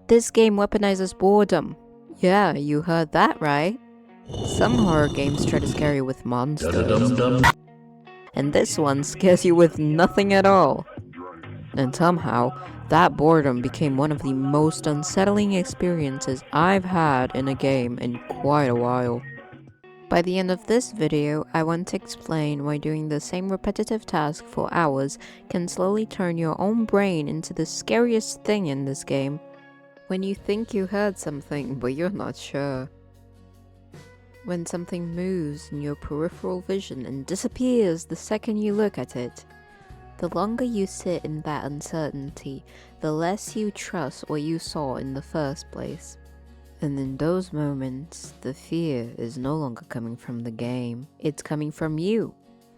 This game weaponizes boredom. Yeah, you heard that right. Some horror games try to scare you with monsters, and this one scares you with nothing at all. And somehow, that boredom became one of the most unsettling experiences I've had in a game in quite a while. By the end of this video, I want to explain why doing the same repetitive task for hours can slowly turn your own brain into the scariest thing in this game. When you think you heard something, but you're not sure. When something moves in your peripheral vision and disappears the second you look at it. The longer you sit in that uncertainty, the less you trust what you saw in the first place. And in those moments, the fear is no longer coming from the game, it's coming from you.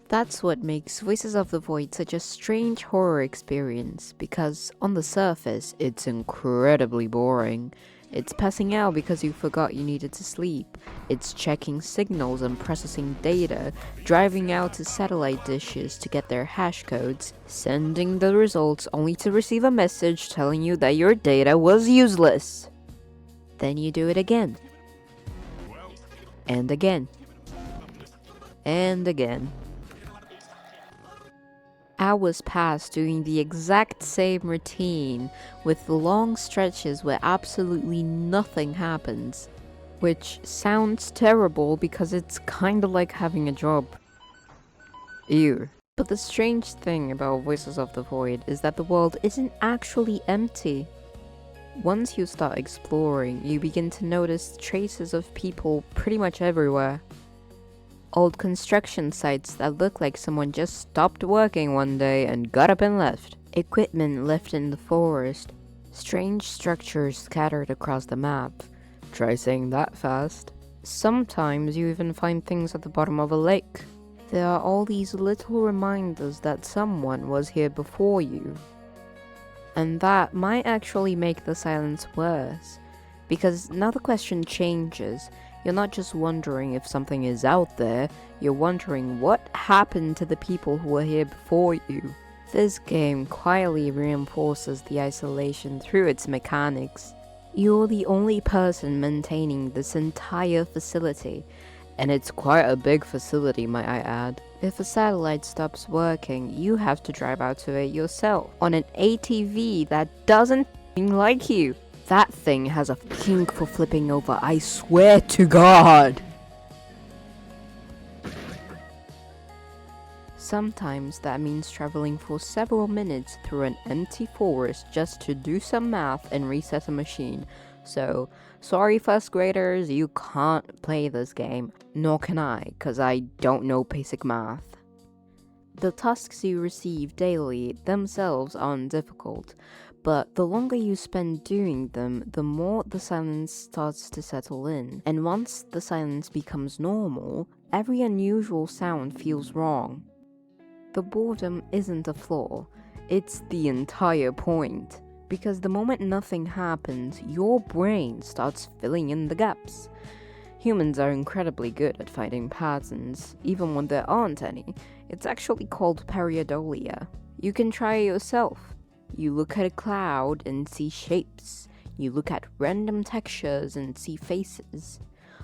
That's what makes Voices of the Void such a strange horror experience, because on the surface, it's incredibly boring. It's passing out because you forgot you needed to sleep. It's checking signals and processing data, driving out to satellite dishes to get their hash codes, sending the results only to receive a message telling you that your data was useless. Then you do it again. And again. And again. Hours pass doing the exact same routine, with long stretches where absolutely nothing happens. Which sounds terrible because it's kinda like having a job. Ew. But the strange thing about Voices of the Void is that the world isn't actually empty. Once you start exploring, you begin to notice traces of people pretty much everywhere. Old construction sites that look like someone just stopped working one day and got up and left. Equipment left in the forest. Strange structures scattered across the map. Try saying that fast. Sometimes you even find things at the bottom of a lake. There are all these little reminders that someone was here before you. And that might actually make the silence worse. Because now the question changes. You're not just wondering if something is out there, you're wondering what happened to the people who were here before you. This game quietly reinforces the isolation through its mechanics. You're the only person maintaining this entire facility, and it's quite a big facility, might I add. If a satellite stops working, you have to drive out to it yourself, on an ATV that doesn't like you. That thing has a kink for flipping over, I swear to God! Sometimes that means traveling for several minutes through an empty forest just to do some math and reset a machine. So, sorry first graders, you can't play this game. Nor can I, cause I don't know basic math. The tasks you receive daily themselves aren't difficult. But the longer you spend doing them, the more the silence starts to settle in. And once the silence becomes normal, every unusual sound feels wrong. The boredom isn't a flaw, it's the entire point. Because the moment nothing happens, your brain starts filling in the gaps. Humans are incredibly good at finding patterns, even when there aren't any. It's actually called pareidolia. You can try it yourself. You look at a cloud and see shapes. You look at random textures and see faces.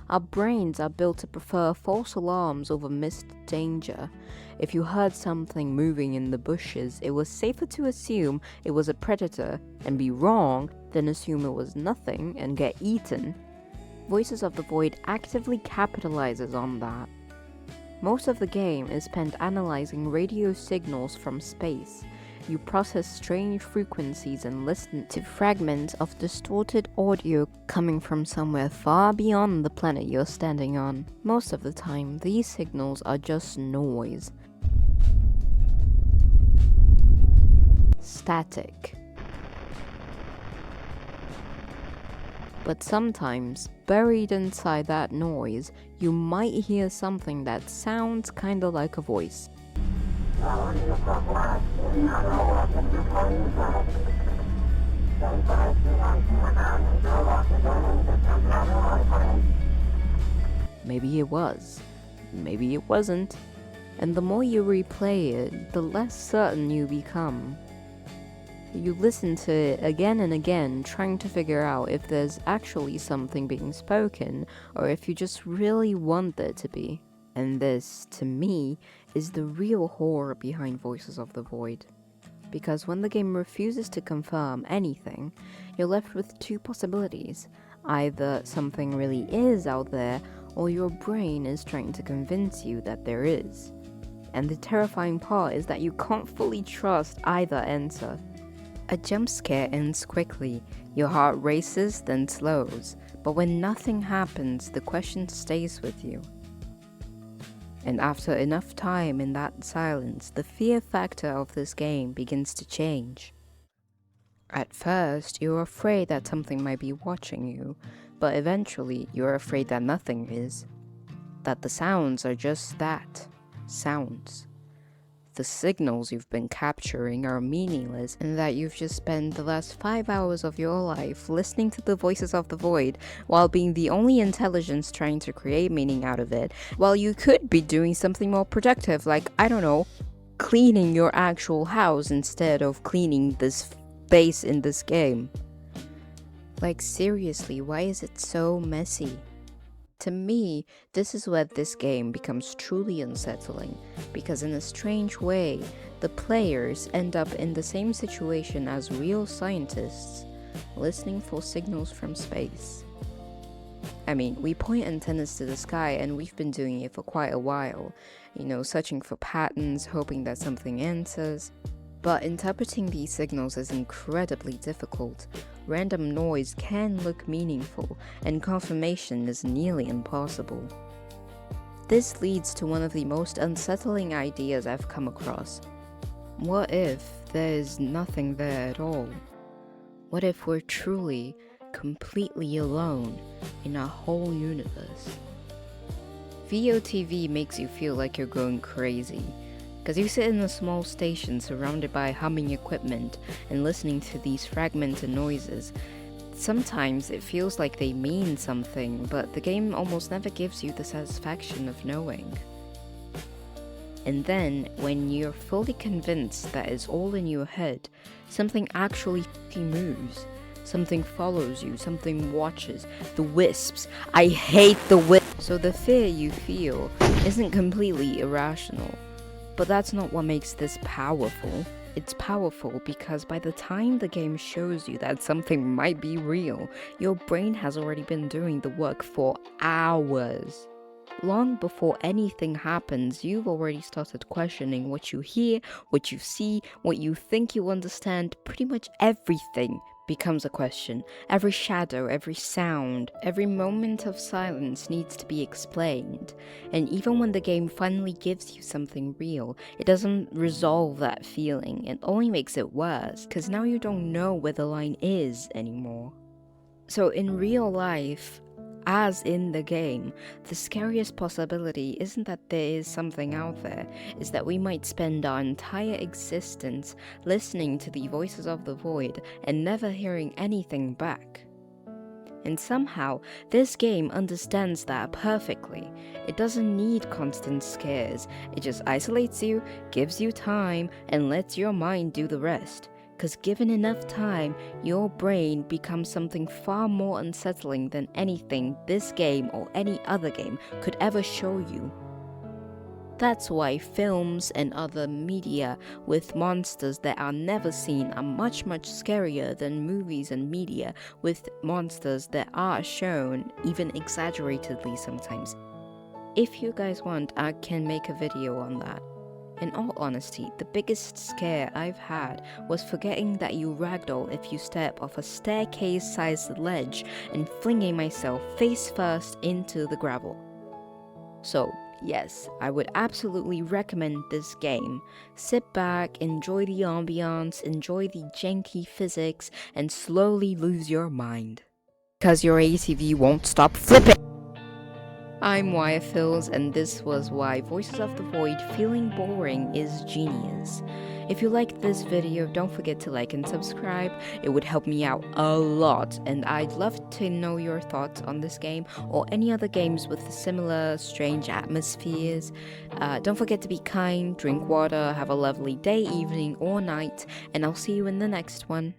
Our brains are built to prefer false alarms over missed danger. If you heard something moving in the bushes, it was safer to assume it was a predator and be wrong than assume it was nothing and get eaten. Voices of the Void actively capitalizes on that. Most of the game is spent analyzing radio signals from space. You process strange frequencies and listen to fragments of distorted audio coming from somewhere far beyond the planet you're standing on. Most of the time, these signals are just noise. Static. But sometimes, buried inside that noise, you might hear something that sounds kinda like a voice. Maybe it was, maybe it wasn't, and the more you replay it, the less certain you become. You listen to it again and again, trying to figure out if there's actually something being spoken, or if you just really want there to be. And this, to me, is the real horror behind Voices of the Void. Because when the game refuses to confirm anything, you're left with two possibilities. Either something really is out there, or your brain is trying to convince you that there is. And the terrifying part is that you can't fully trust either answer. A jump scare ends quickly, your heart races then slows, but when nothing happens, the question stays with you. And after enough time in that silence, the fear factor of this game begins to change. At first, you're afraid that something might be watching you, but eventually you're afraid that nothing is. That the sounds are just that, sounds. The signals you've been capturing are meaningless, and that you've just spent the last 5 hours of your life listening to the voices of the void while being the only intelligence trying to create meaning out of it, while you could be doing something more productive, like, I don't know, cleaning your actual house instead of cleaning this space in this game. Like, seriously, why is it so messy? To me, this is where this game becomes truly unsettling, because in a strange way, the players end up in the same situation as real scientists, listening for signals from space. I mean, we point antennas to the sky, and we've been doing it for quite a while, searching for patterns, hoping that something answers. But interpreting these signals is incredibly difficult. Random noise can look meaningful, and confirmation is nearly impossible. This leads to one of the most unsettling ideas I've come across. What if there's nothing there at all? What if we're truly, completely alone in a whole universe? VOTV makes you feel like you're going crazy, because you sit in a small station surrounded by humming equipment and listening to these fragmented noises. Sometimes it feels like they mean something, but the game almost never gives you the satisfaction of knowing. And then, when you're fully convinced that it's all in your head, something actually moves. Something follows you, something watches. The wisps. I hate the wisps. So the fear you feel isn't completely irrational. But that's not what makes this powerful. It's powerful because by the time the game shows you that something might be real, your brain has already been doing the work for hours. Long before anything happens, you've already started questioning what you hear, what you see, what you think you understand. Pretty much everything becomes a question. Every shadow, every sound, every moment of silence needs to be explained. And even when the game finally gives you something real, it doesn't resolve that feeling. It only makes it worse, because now you don't know where the line is anymore. So in real life, as in the game, the scariest possibility isn't that there is something out there, it's that we might spend our entire existence listening to the voices of the void and never hearing anything back. And somehow, this game understands that perfectly. It doesn't need constant scares, it just isolates you, gives you time, and lets your mind do the rest. Because given enough time, your brain becomes something far more unsettling than anything this game or any other game could ever show you. That's why films and other media with monsters that are never seen are much scarier than movies and media with monsters that are shown, even exaggeratedly sometimes. If you guys want, I can make a video on that. In all honesty, the biggest scare I've had was forgetting that you ragdoll if you step off a staircase-sized ledge and flinging myself face first into the gravel. So, yes, I would absolutely recommend this game. Sit back, enjoy the ambiance, enjoy the janky physics, and slowly lose your mind. Because your ATV won't stop flipping! I'm Wyatt Phils, and this was why Voices of the Void feeling boring is genius. If you liked this video, don't forget to like and subscribe. It would help me out a lot, and I'd love to know your thoughts on this game or any other games with similar strange atmospheres. Don't forget to be kind, drink water, have a lovely day, evening, or night, and I'll see you in the next one.